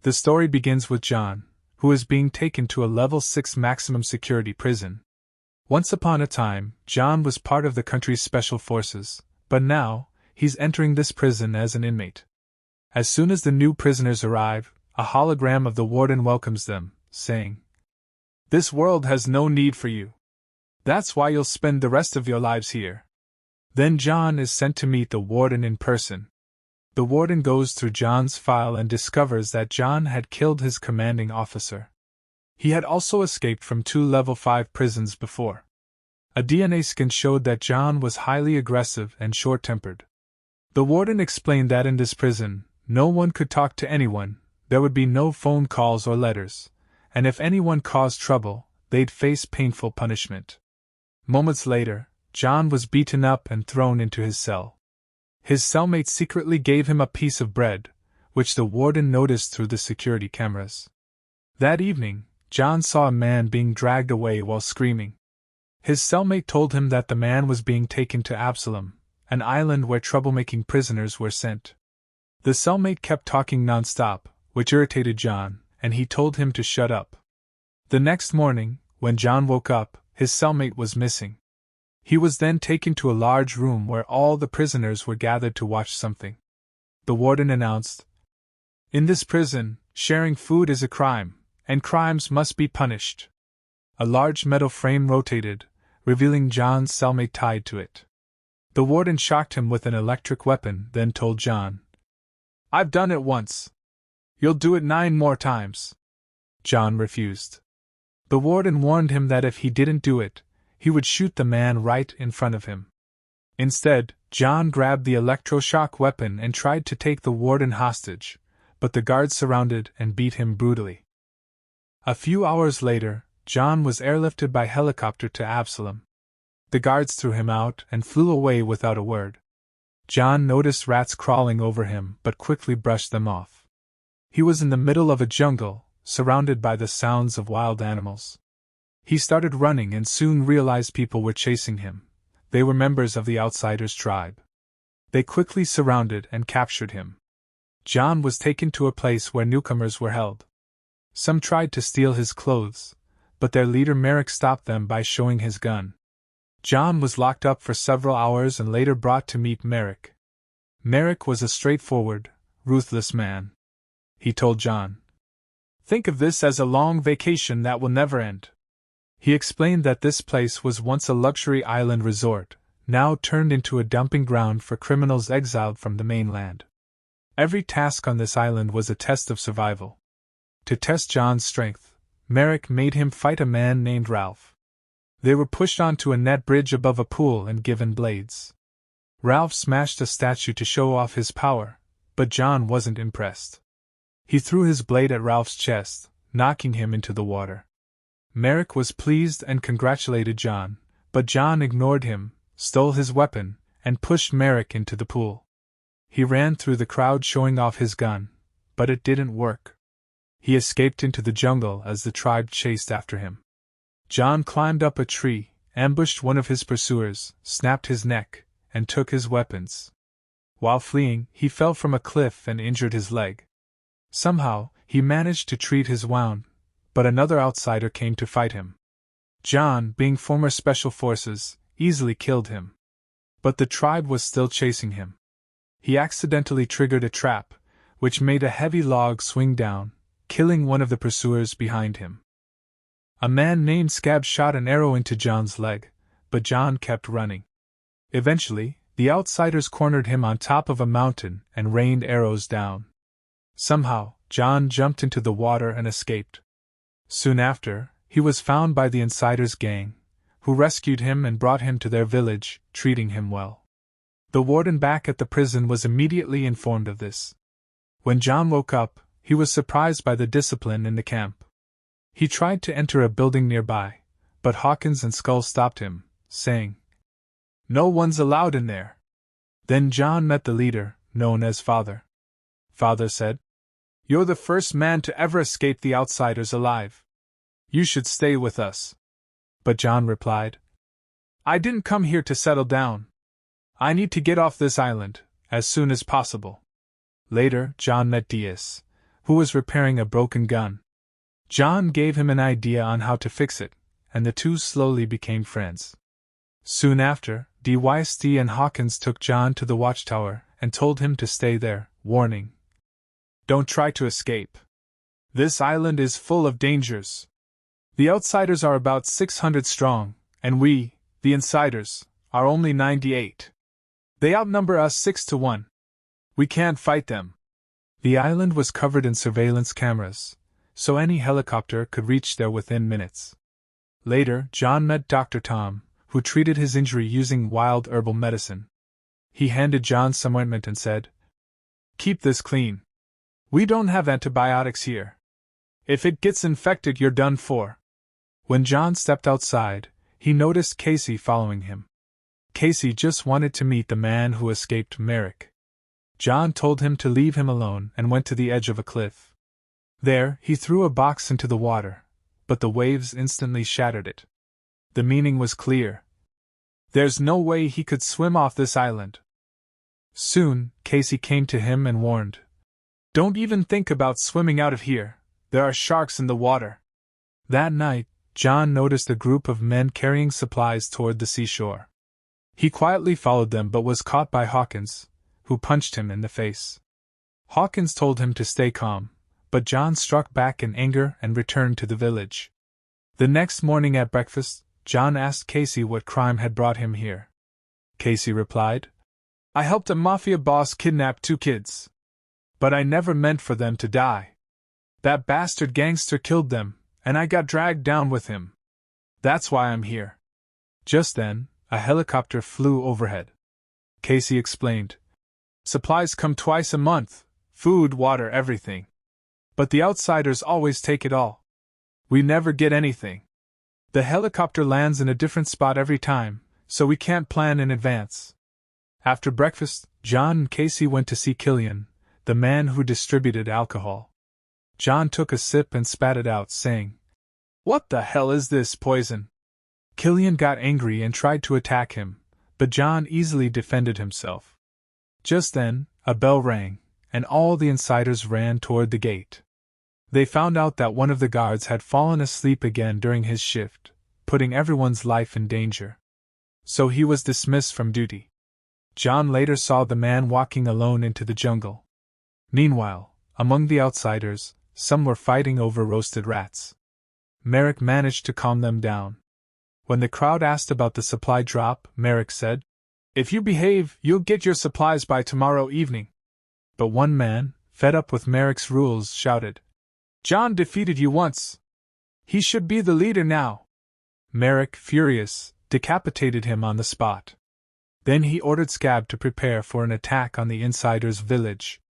The story begins with John, who is being taken to a level 6 maximum security prison. Once upon a time, John was part of the country's special forces, but now, he's entering this prison as an inmate. As soon as the new prisoners arrive, a hologram of the warden welcomes them, saying, "This world has no need for you. That's why you'll spend the rest of your lives here." Then John is sent to meet the warden in person. The warden goes through John's file and discovers that John had killed his commanding officer. He had also escaped from 2 level 5 prisons before. A DNA scan showed that John was highly aggressive and short-tempered. The warden explained that in this prison, no one could talk to anyone, there would be no phone calls or letters, and if anyone caused trouble, they'd face painful punishment. Moments later, John was beaten up and thrown into his cell. His cellmate secretly gave him a piece of bread, which the warden noticed through the security cameras. That evening, John saw a man being dragged away while screaming. His cellmate told him that the man was being taken to Absalom, an island where troublemaking prisoners were sent. The cellmate kept talking non-stop, which irritated John, and he told him to shut up. The next morning, when John woke up, his cellmate was missing. He was then taken to a large room where all the prisoners were gathered to watch something. The warden announced, "In this prison, sharing food is a crime, and crimes must be punished." A large metal frame rotated, revealing John's cellmate tied to it. The warden shocked him with an electric weapon, then told John, "I've done it once. You'll do it 9 more times." John refused. The warden warned him that if he didn't do it, he would shoot the man right in front of him. Instead, John grabbed the electroshock weapon and tried to take the warden hostage, but the guards surrounded and beat him brutally. A few hours later, John was airlifted by helicopter to Absalom. The guards threw him out and flew away without a word. John noticed rats crawling over him but quickly brushed them off. He was in the middle of a jungle, surrounded by the sounds of wild animals. He started running and soon realized people were chasing him. They were members of the Outsiders tribe. They quickly surrounded and captured him. John was taken to a place where newcomers were held. Some tried to steal his clothes, but their leader Merrick stopped them by showing his gun. John was locked up for several hours and later brought to meet Merrick. Merrick was a straightforward, ruthless man. He told John, "Think of this as a long vacation that will never end." He explained that this place was once a luxury island resort, now turned into a dumping ground for criminals exiled from the mainland. Every task on this island was a test of survival. To test John's strength, Merrick made him fight a man named Ralph. They were pushed onto a net bridge above a pool and given blades. Ralph smashed a statue to show off his power, but John wasn't impressed. He threw his blade at Ralph's chest, knocking him into the water. Merrick was pleased and congratulated John, but John ignored him, stole his weapon, and pushed Merrick into the pool. He ran through the crowd showing off his gun, but it didn't work. He escaped into the jungle as the tribe chased after him. John climbed up a tree, ambushed one of his pursuers, snapped his neck, and took his weapons. While fleeing, he fell from a cliff and injured his leg. Somehow, he managed to treat his wound, but another outsider came to fight him. John, being former Special Forces, easily killed him. But the tribe was still chasing him. He accidentally triggered a trap, which made a heavy log swing down, killing one of the pursuers behind him. A man named Scab shot an arrow into John's leg, but John kept running. Eventually, the outsiders cornered him on top of a mountain and rained arrows down. Somehow, John jumped into the water and escaped. Soon after, he was found by the Insiders' gang, who rescued him and brought him to their village, treating him well. The warden back at the prison was immediately informed of this. When John woke up, he was surprised by the discipline in the camp. He tried to enter a building nearby, but Hawkins and Skull stopped him, saying, "No one's allowed in there." Then John met the leader, known as Father. Father said, "You're the first man to ever escape the Outsiders alive. You should stay with us." But John replied, "I didn't come here to settle down. I need to get off this island, as soon as possible." Later, John met Diaz, who was repairing a broken gun. John gave him an idea on how to fix it, and the two slowly became friends. Soon after, Dwyer and Hawkins took John to the watchtower and told him to stay there, warning, "Don't try to escape. This island is full of dangers. The outsiders are about 600 strong, and we, the insiders, are only 98. They outnumber us 6-1. We can't fight them." The island was covered in surveillance cameras, so any helicopter could reach there within minutes. Later, John met Dr. Tom, who treated his injury using wild herbal medicine. He handed John some ointment and said, "Keep this clean. We don't have antibiotics here. If it gets infected, you're done for." When John stepped outside, he noticed Casey following him. Casey just wanted to meet the man who escaped Merrick. John told him to leave him alone and went to the edge of a cliff. There, he threw a box into the water, but the waves instantly shattered it. The meaning was clear. There's no way he could swim off this island. Soon, Casey came to him and warned, "Don't even think about swimming out of here. There are sharks in the water." That night, John noticed a group of men carrying supplies toward the seashore. He quietly followed them but was caught by Hawkins, who punched him in the face. Hawkins told him to stay calm, but John struck back in anger and returned to the village. The next morning at breakfast, John asked Casey what crime had brought him here. Casey replied, "I helped a mafia boss kidnap 2 kids. But I never meant for them to die. That bastard gangster killed them, and I got dragged down with him. That's why I'm here." Just then, a helicopter flew overhead. Casey explained, "Supplies come twice a month, food, water, everything. But the outsiders always take it all. We never get anything. The helicopter lands in a different spot every time, so we can't plan in advance." After breakfast, John and Casey went to see Killian, the man who distributed alcohol. John took a sip and spat it out, saying, "What the hell is this poison?" Killian got angry and tried to attack him, but John easily defended himself. Just then, a bell rang, and all the insiders ran toward the gate. They found out that one of the guards had fallen asleep again during his shift, putting everyone's life in danger. So he was dismissed from duty. John later saw the man walking alone into the jungle. Meanwhile, among the outsiders, some were fighting over roasted rats. Merrick managed to calm them down. When the crowd asked about the supply drop, Merrick said, "If you behave, you'll get your supplies by tomorrow evening." But one man, fed up with Merrick's rules, shouted, "John defeated you once. He should be the leader now." Merrick, furious, decapitated him on the spot. Then he ordered Scab to prepare for an attack on the insiders' village.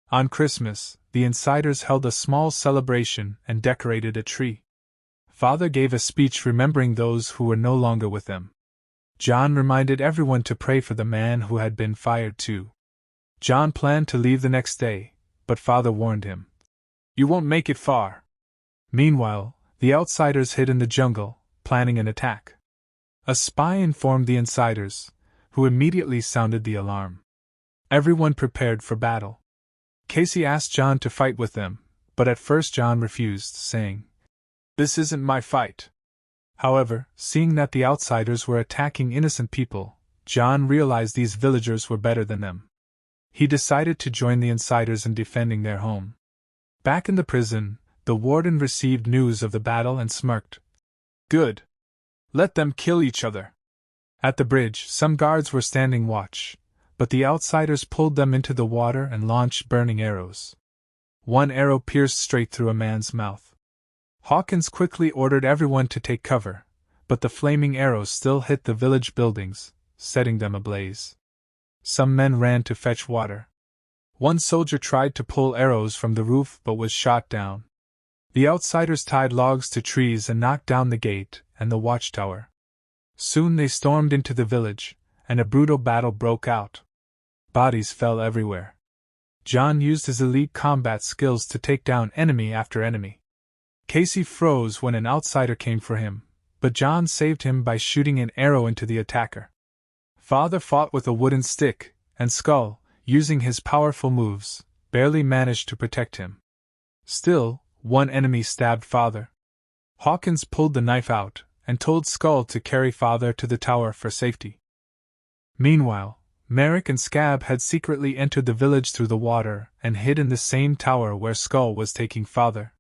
On Christmas, the insiders held a small celebration and decorated a tree. Father gave a speech remembering those who were no longer with them. John reminded everyone to pray for the man who had been fired too. John planned to leave the next day, but Father warned him, "You won't make it far." Meanwhile, the outsiders hid in the jungle, planning an attack. A spy informed the insiders, who immediately sounded the alarm. Everyone prepared for battle. Casey asked John to fight with them, but at first John refused, saying, "This isn't my fight." However, seeing that the outsiders were attacking innocent people, John realized these villagers were better than them. He decided to join the insiders in defending their home. Back in the prison, the warden received news of the battle and smirked. "Good. Let them kill each other." At the bridge, some guards were standing watch, but the outsiders pulled them into the water and launched burning arrows. One arrow pierced straight through a man's mouth. Hawkins quickly ordered everyone to take cover, but the flaming arrows still hit the village buildings, setting them ablaze. Some men ran to fetch water. One soldier tried to pull arrows from the roof but was shot down. The outsiders tied logs to trees and knocked down the gate and the watchtower. Soon they stormed into the village, and a brutal battle broke out. Bodies fell everywhere. John used his elite combat skills to take down enemy after enemy. Casey froze when an outsider came for him, but John saved him by shooting an arrow into the attacker. Father fought with a wooden stick, and Skull, using his powerful moves, barely managed to protect him. Still, one enemy stabbed Father. Hawkins pulled the knife out and told Skull to carry Father to the tower for safety. Meanwhile, Merrick and Scab had secretly entered the village through the water and hid in the same tower where Skull was taking Father.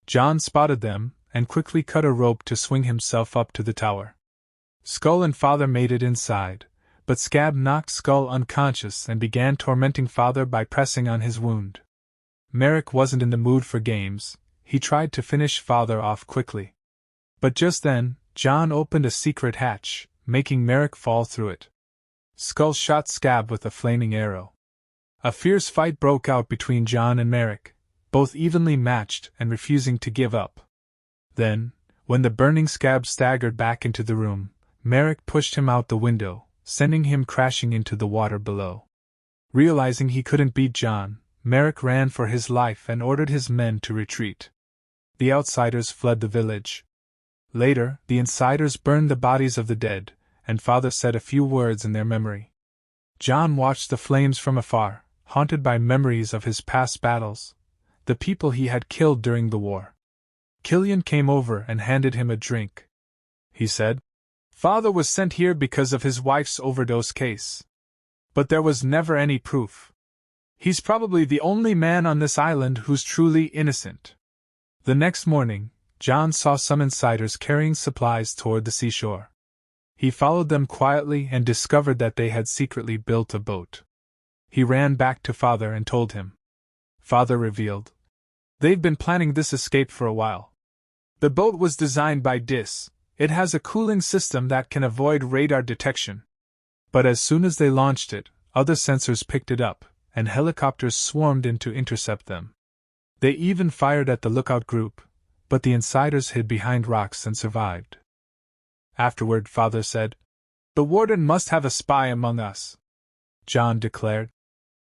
John spotted them and quickly cut a rope to swing himself up to the tower. Skull and Father made it inside, but Scab knocked Skull unconscious and began tormenting Father by pressing on his wound. Merrick wasn't in the mood for games. He tried to finish Father off quickly. But just then, John opened a secret hatch, making Merrick fall through it. Skull shot Scab with a flaming arrow. A fierce fight broke out between John and Merrick, both evenly matched and refusing to give up. Then, when the burning Scab staggered back into the room, Merrick pushed him out the window, sending him crashing into the water below. Realizing he couldn't beat John, Merrick ran for his life and ordered his men to retreat. The outsiders fled the village. Later, the insiders burned the bodies of the dead, and Father said a few words in their memory. John watched the flames from afar, haunted by memories of his past battles, the people he had killed during the war. Killian came over and handed him a drink. He said, "Father was sent here because of his wife's overdose case. But there was never any proof. He's probably the only man on this island who's truly innocent." The next morning, John saw some insiders carrying supplies toward the seashore. He followed them quietly and discovered that they had secretly built a boat. He ran back to Father and told him. Father revealed, "They've been planning this escape for a while. The boat was designed by Dis. It has a cooling system that can avoid radar detection. But as soon as they launched it, other sensors picked it up, and helicopters swarmed in to intercept them. They even fired at the lookout group, but the insiders hid behind rocks and survived." Afterward, Father said, "The warden must have a spy among us." John declared,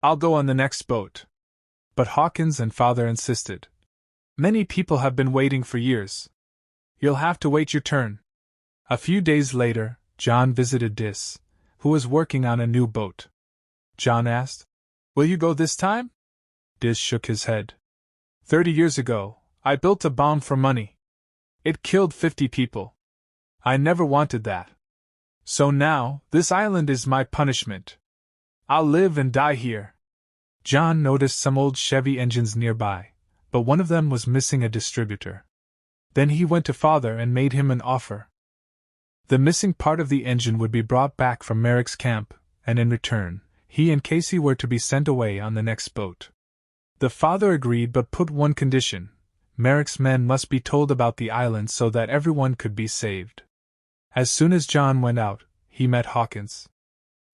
"I'll go on the next boat." But Hawkins and Father insisted. "Many people have been waiting for years. You'll have to wait your turn." A few days later, John visited Dis, who was working on a new boat. John asked, "Will you go this time?" Dis shook his head. 30 years ago, I built a bomb for money. It killed 50 people. I never wanted that. So now, this island is my punishment. I'll live and die here." John noticed some old Chevy engines nearby, but one of them was missing a distributor. Then he went to Father and made him an offer. The missing part of the engine would be brought back from Merrick's camp, and in return, he and Casey were to be sent away on the next boat. The father agreed but put one condition: Merrick's men must be told about the island so that everyone could be saved. As soon as John went out, he met Hawkins.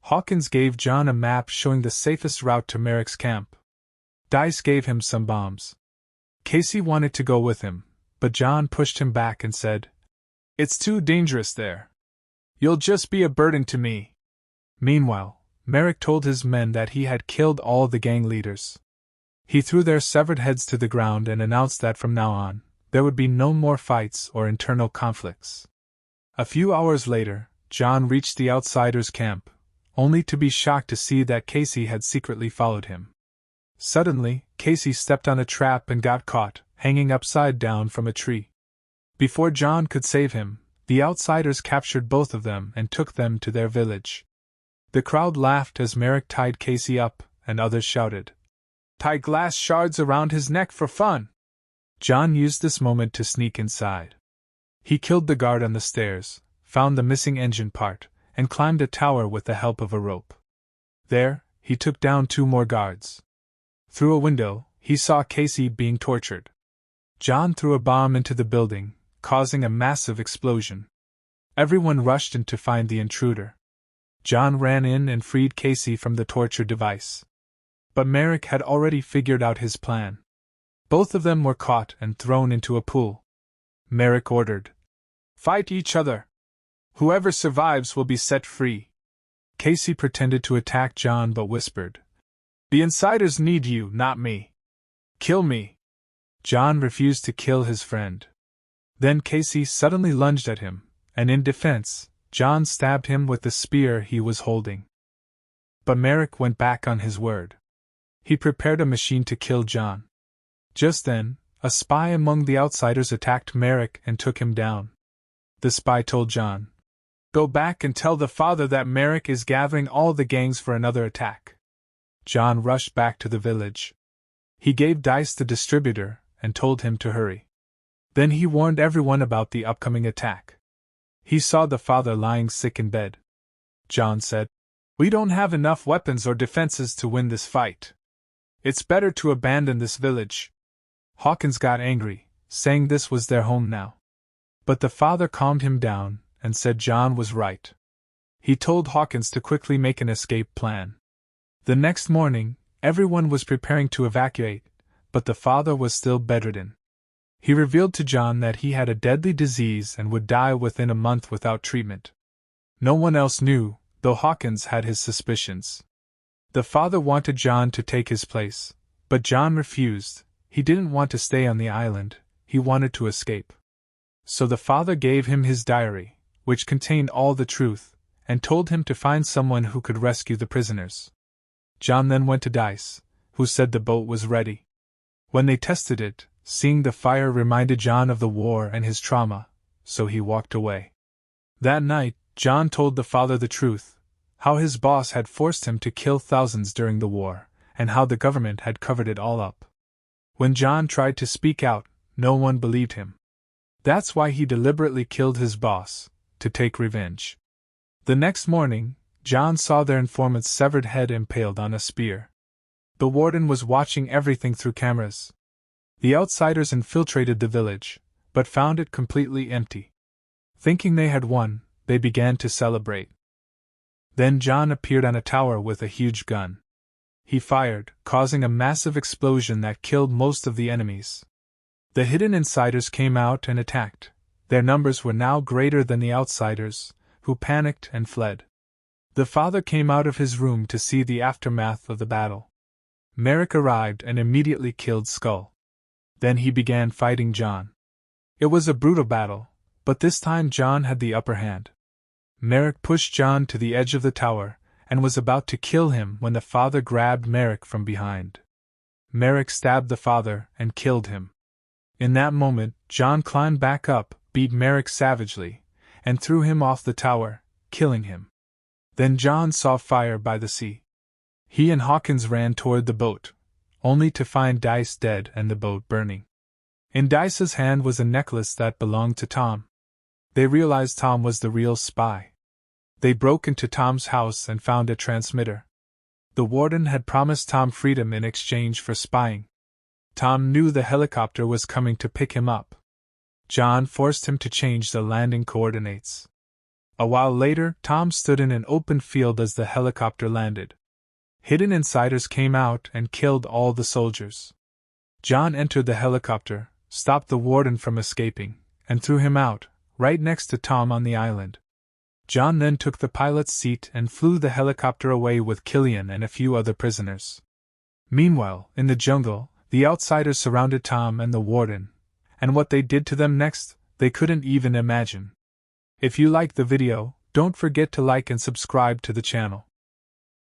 Hawkins gave John a map showing the safest route to Merrick's camp. Dice gave him some bombs. Casey wanted to go with him, but John pushed him back and said, "It's too dangerous there. You'll just be a burden to me." Meanwhile, Merrick told his men that he had killed all the gang leaders. He threw their severed heads to the ground and announced that from now on, there would be no more fights or internal conflicts. A few hours later, John reached the outsiders' camp, only to be shocked to see that Casey had secretly followed him. Suddenly, Casey stepped on a trap and got caught, hanging upside down from a tree. Before John could save him, the outsiders captured both of them and took them to their village. The crowd laughed as Merrick tied Casey up, and others shouted, "Tie glass shards around his neck for fun!" John used this moment to sneak inside. He killed the guard on the stairs, found the missing engine part, and climbed a tower with the help of a rope. There, he took down 2 more guards. Through a window, he saw Casey being tortured. John threw a bomb into the building, causing a massive explosion. Everyone rushed in to find the intruder. John ran in and freed Casey from the torture device. But Merrick had already figured out his plan. Both of them were caught and thrown into a pool. Merrick ordered, "Fight each other. Whoever survives will be set free." Casey pretended to attack John but whispered, "The insiders need you, not me. Kill me." John refused to kill his friend. Then Casey suddenly lunged at him, and in defense, John stabbed him with the spear he was holding. But Merrick went back on his word. He prepared a machine to kill John. Just then, a spy among the outsiders attacked Merrick and took him down. The spy told John, "Go back and tell the father that Merrick is gathering all the gangs for another attack." John rushed back to the village. He gave Dice the distributor and told him to hurry. Then he warned everyone about the upcoming attack. He saw the father lying sick in bed. John said, "We don't have enough weapons or defenses to win this fight. It's better to abandon this village." Hawkins got angry, saying this was their home now. But the father calmed him down and said John was right. He told Hawkins to quickly make an escape plan. The next morning, everyone was preparing to evacuate, but the father was still bedridden. He revealed to John that he had a deadly disease and would die within a month without treatment. No one else knew, though Hawkins had his suspicions. The father wanted John to take his place, but John refused. He didn't want to stay on the island, he wanted to escape. So the father gave him his diary, which contained all the truth, and told him to find someone who could rescue the prisoners. John then went to Dice, who said the boat was ready. When they tested it, seeing the fire reminded John of the war and his trauma, so he walked away. That night, John told the father the truth, how his boss had forced him to kill thousands during the war, and how the government had covered it all up. When John tried to speak out, no one believed him. That's why he deliberately killed his boss, to take revenge. The next morning, John saw their informant's severed head impaled on a spear. The warden was watching everything through cameras. The outsiders infiltrated the village, but found it completely empty. Thinking they had won, they began to celebrate. Then John appeared on a tower with a huge gun. He fired, causing a massive explosion that killed most of the enemies. The hidden insiders came out and attacked. Their numbers were now greater than the outsiders, who panicked and fled. The father came out of his room to see the aftermath of the battle. Merrick arrived and immediately killed Skull. Then he began fighting John. It was a brutal battle, but this time John had the upper hand. Merrick pushed John to the edge of the tower, and was about to kill him when the father grabbed Merrick from behind. Merrick stabbed the father and killed him. In that moment, John climbed back up, beat Merrick savagely, and threw him off the tower, killing him. Then John saw fire by the sea. He and Hawkins ran toward the boat, only to find Dice dead and the boat burning. In Dice's hand was a necklace that belonged to Tom. They realized Tom was the real spy. They broke into Tom's house and found a transmitter. The warden had promised Tom freedom in exchange for spying. Tom knew the helicopter was coming to pick him up. John forced him to change the landing coordinates. A while later, Tom stood in an open field as the helicopter landed. Hidden insiders came out and killed all the soldiers. John entered the helicopter, stopped the warden from escaping, and threw him out, right next to Tom on the island. John then took the pilot's seat and flew the helicopter away with Killian and a few other prisoners. Meanwhile, in the jungle, the outsiders surrounded Tom and the warden, and what they did to them next, they couldn't even imagine. If you liked the video, don't forget to like and subscribe to the channel.